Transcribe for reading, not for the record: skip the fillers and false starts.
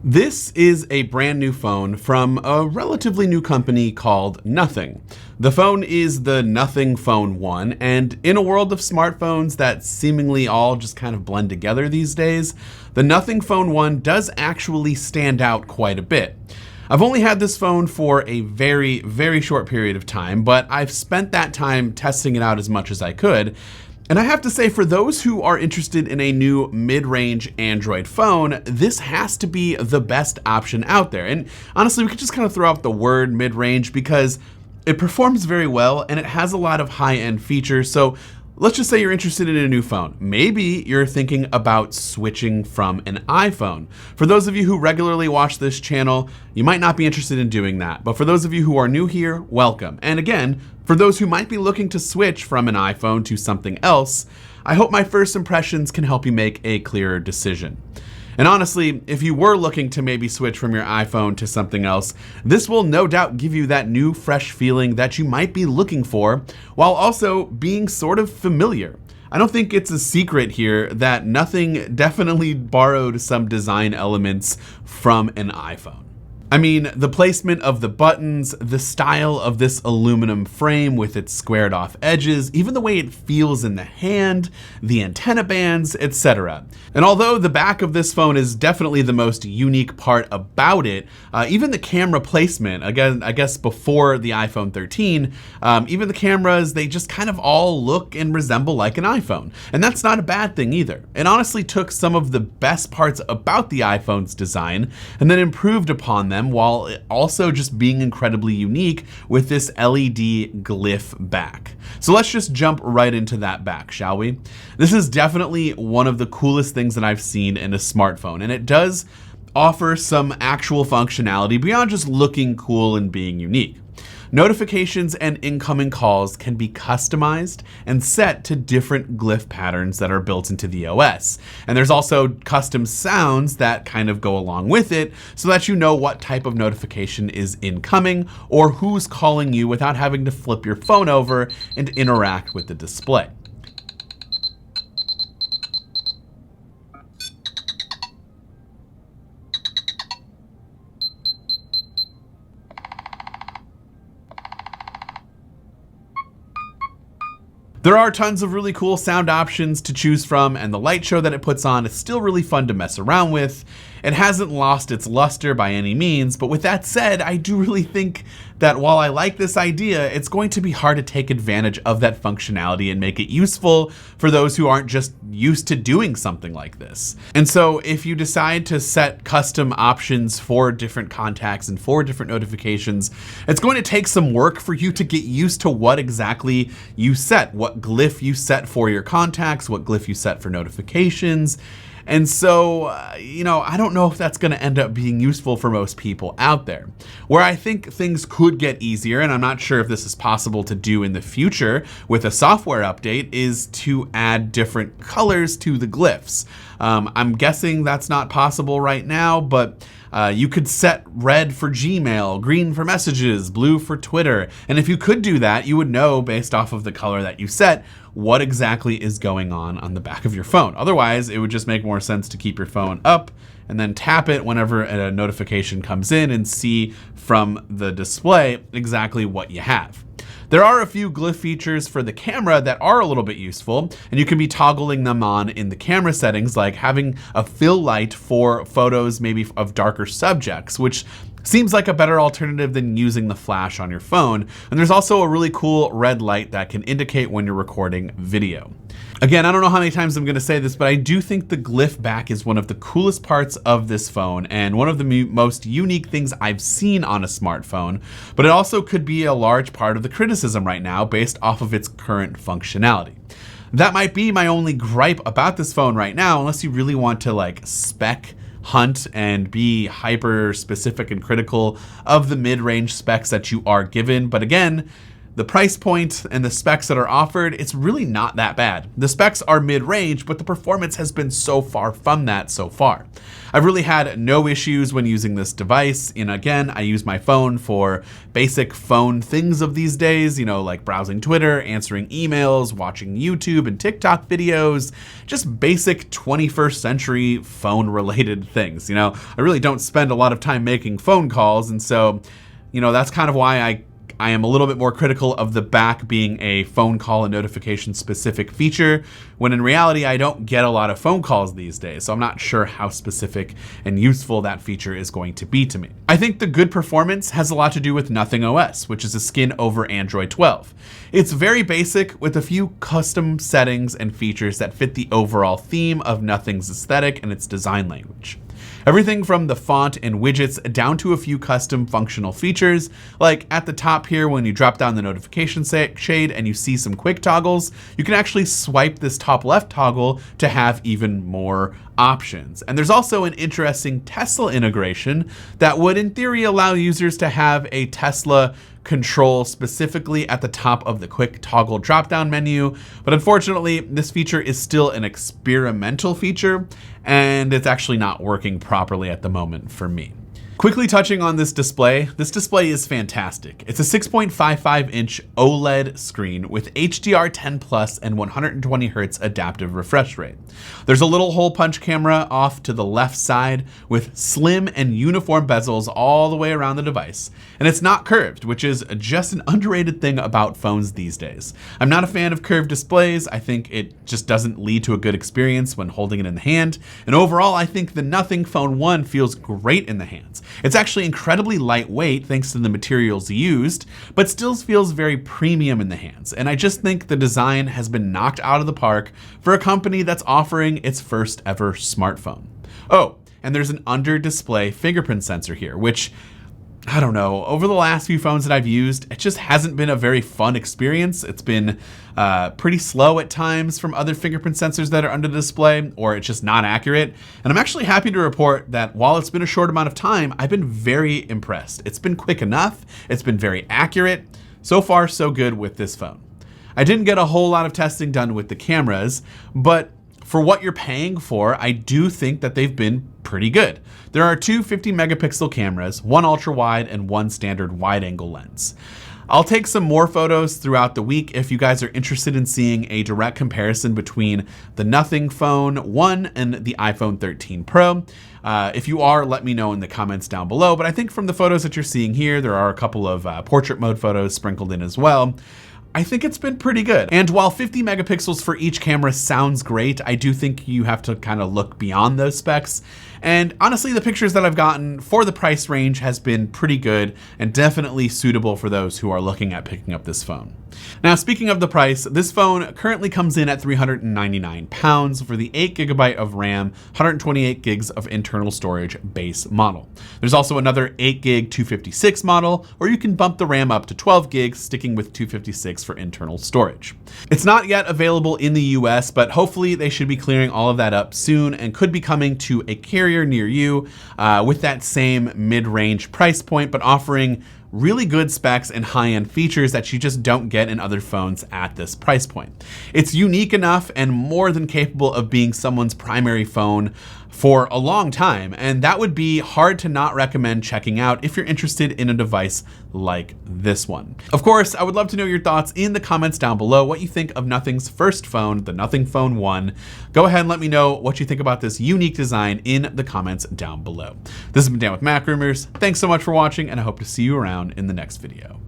This is a brand new phone from a relatively new company called Nothing. The phone is the Nothing Phone 1, and in a world of smartphones that seemingly all just kind of blend together these days, the Nothing Phone 1 does actually stand out quite a bit. I've only had this phone for a very, very short period of time, but I've spent that time testing it out as much as I could. And I have to say, for those who are interested in a new mid-range Android phone, this has to be the best option out there. And honestly, we could just kind of throw out the word mid-range because it performs very well and it has a lot of high-end features. So let's just say you're interested in a new phone. Maybe you're thinking about switching from an iPhone. For those of you who regularly watch this channel, you might not be interested in doing that. But for those of you who are new here, welcome. And again, for those who might be looking to switch from an iPhone to something else, I hope my first impressions can help you make a clearer decision. And honestly, if you were looking to maybe switch from your iPhone to something else, this will no doubt give you that new, fresh feeling that you might be looking for, while also being sort of familiar. I don't think it's a secret here that Nothing definitely borrowed some design elements from an iPhone. I mean, the placement of the buttons, the style of this aluminum frame with its squared off edges, even the way it feels in the hand, the antenna bands, etc. And although the back of this phone is definitely the most unique part about it, even the camera placement, again, I guess before the iPhone 13, even the cameras, they just kind of all look and resemble like an iPhone. And that's not a bad thing either. It honestly took some of the best parts about the iPhone's design and then improved upon them, while also just being incredibly unique with this LED glyph back. So let's just jump right into that back, shall we? This is definitely one of the coolest things that I've seen in a smartphone, and it does offer some actual functionality beyond just looking cool and being unique. Notifications and incoming calls can be customized and set to different glyph patterns that are built into the OS. And there's also custom sounds that kind of go along with it so that you know what type of notification is incoming or who's calling you without having to flip your phone over and interact with the display. There are tons of really cool sound options to choose from, and the light show that it puts on is still really fun to mess around with. It hasn't lost its luster by any means, but with that said, I do really think that while I like this idea, it's going to be hard to take advantage of that functionality and make it useful for those who aren't just used to doing something like this. And so if you decide to set custom options for different contacts and for different notifications, it's going to take some work for you to get used to what exactly you set, what glyph you set for your contacts, what glyph you set for notifications. And so, I don't know if that's going to end up being useful for most people out there. Where I think things could get easier, and I'm not sure if this is possible to do in the future with a software update, is to add different colors to the glyphs. I'm guessing that's not possible right now, but you could set red for Gmail, green for messages, blue for Twitter. And if you could do that, you would know based off of the color that you set what exactly is going on the back of your phone. Otherwise, it would just make more sense to keep your phone up and then tap it whenever a notification comes in and see from the display exactly what you have. There are a few glyph features for the camera that are a little bit useful, and you can be toggling them on in the camera settings, like having a fill light for photos maybe of darker subjects, which seems like a better alternative than using the flash on your phone. And there's also a really cool red light that can indicate when you're recording video. Again, I don't know how many times I'm going to say this, but I do think the glyph back is one of the coolest parts of this phone and one of the most unique things I've seen on a smartphone, but it also could be a large part of the criticism right now based off of its current functionality. That might be my only gripe about this phone right now, unless you really want to spec hunt and be hyper specific and critical of the mid-range specs that you are given. But again, the price point and the specs that are offered, it's really not that bad. The specs are mid-range, but the performance has been so far from that so far. I've really had no issues when using this device. And again, I use my phone for basic phone things of these days, like browsing Twitter, answering emails, watching YouTube and TikTok videos, just basic 21st century phone related things. I really don't spend a lot of time making phone calls. And so, that's kind of why I am a little bit more critical of the back being a phone call and notification specific feature, when in reality, I don't get a lot of phone calls these days. So I'm not sure how specific and useful that feature is going to be to me. I think the good performance has a lot to do with Nothing OS, which is a skin over Android 12. It's very basic with a few custom settings and features that fit the overall theme of Nothing's aesthetic and its design language. Everything from the font and widgets down to a few custom functional features, like at the top here when you drop down the notification shade and you see some quick toggles, you can actually swipe this top left toggle to have even more options. And there's also an interesting Tesla integration that would in theory allow users to have a Tesla control specifically at the top of the quick toggle drop-down menu. But unfortunately, this feature is still an experimental feature and it's actually not working properly at the moment for me. Quickly touching on this display is fantastic. It's a 6.55-inch OLED screen with HDR10 Plus and 120 Hz adaptive refresh rate. There's a little hole punch camera off to the left side with slim and uniform bezels all the way around the device. And it's not curved, which is just an underrated thing about phones these days. I'm not a fan of curved displays. I think it just doesn't lead to a good experience when holding it in the hand. And overall, I think the Nothing Phone 1 feels great in the hands. It's actually incredibly lightweight thanks to the materials used, but still feels very premium in the hands. And I just think the design has been knocked out of the park for a company that's offering its first ever smartphone. Oh, and there's an under display fingerprint sensor here, which I don't know, over the last few phones that I've used, it just hasn't been a very fun experience. It's been pretty slow at times from other fingerprint sensors that are under the display, or it's just not accurate. And I'm actually happy to report that while it's been a short amount of time, I've been very impressed. It's been quick enough. It's been very accurate. So far, so good with this phone. I didn't get a whole lot of testing done with the cameras, but for what you're paying for, I do think that they've been pretty good. There are two 50 megapixel cameras, one ultra wide and one standard wide angle lens. I'll take some more photos throughout the week if you guys are interested in seeing a direct comparison between the Nothing Phone 1 and the iPhone 13 Pro. If you are, let me know in the comments down below. But I think from the photos that you're seeing here, there are a couple of portrait mode photos sprinkled in as well. I think it's been pretty good. And while 50 megapixels for each camera sounds great, I do think you have to kind of look beyond those specs. And honestly, the pictures that I've gotten for the price range has been pretty good and definitely suitable for those who are looking at picking up this phone. Now, speaking of the price, this phone currently comes in at £399 for the 8GB of RAM, 128 gigs of internal storage base model. There's also another 8GB 256 model, or you can bump the RAM up to 12 gigs, sticking with 256 for internal storage. It's not yet available in the US, but hopefully they should be clearing all of that up soon and could be coming to a carrier near you with that same mid-range price point, but offering really good specs and high-end features that you just don't get in other phones at this price point. It's unique enough and more than capable of being someone's primary phone for a long time, and that would be hard to not recommend checking out if you're interested in a device like this one. Of course, I would love to know your thoughts in the comments down below, what you think of Nothing's first phone, the Nothing Phone 1. Go ahead and let me know what you think about this unique design in the comments down below. This has been Dan with Mac Rumors. Thanks so much for watching, and I hope to see you around in the next video.